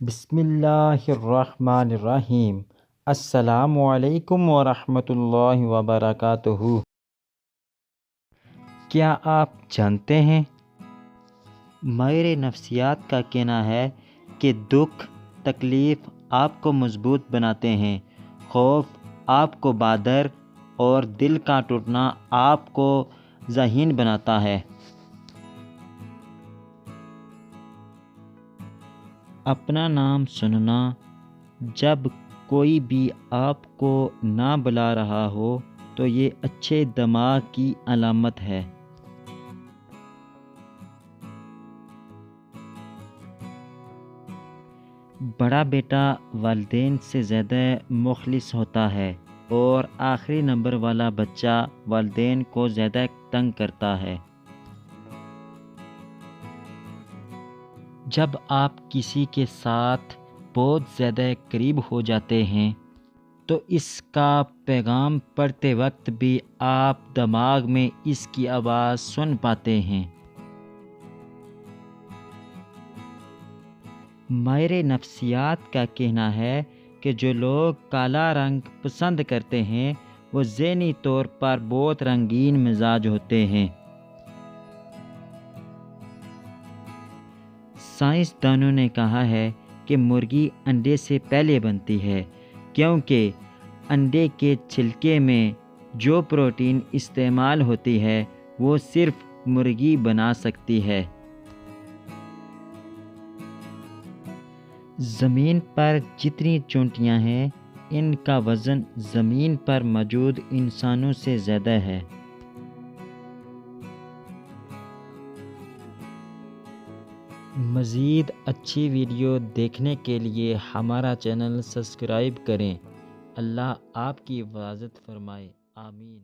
بسم اللہ الرحمن الرحیم۔ السلام علیکم ورحمۃ اللہ وبرکاتہ۔ کیا آپ جانتے ہیں، ماہر نفسیات کا کہنا ہے کہ دکھ، تکلیف آپ کو مضبوط بناتے ہیں، خوف آپ کو بہادر اور دل کا ٹوٹنا آپ کو ذہین بناتا ہے۔ اپنا نام سننا، جب کوئی بھی آپ کو نہ بلا رہا ہو تو یہ اچھے دماغ کی علامت ہے۔ بڑا بیٹا والدین سے زیادہ مخلص ہوتا ہے اور آخری نمبر والا بچہ والدین کو زیادہ تنگ کرتا ہے۔ جب آپ کسی کے ساتھ بہت زیادہ قریب ہو جاتے ہیں تو اس کا پیغام پڑھتے وقت بھی آپ دماغ میں اس کی آواز سن پاتے ہیں۔ ماہر نفسیات کا کہنا ہے کہ جو لوگ کالا رنگ پسند کرتے ہیں وہ ذہنی طور پر بہت رنگین مزاج ہوتے ہیں۔ سائنسدانوں نے کہا ہے کہ مرغی انڈے سے پہلے بنتی ہے، کیونکہ انڈے کے چھلکے میں جو پروٹین استعمال ہوتی ہے وہ صرف مرغی بنا سکتی ہے۔ زمین پر جتنی چونٹیاں ہیں ان کا وزن زمین پر موجود انسانوں سے زیادہ ہے۔ مزید اچھی ویڈیو دیکھنے کے لیے ہمارا چینل سبسکرائب کریں۔ اللہ آپ کی حفاظت فرمائے، آمین۔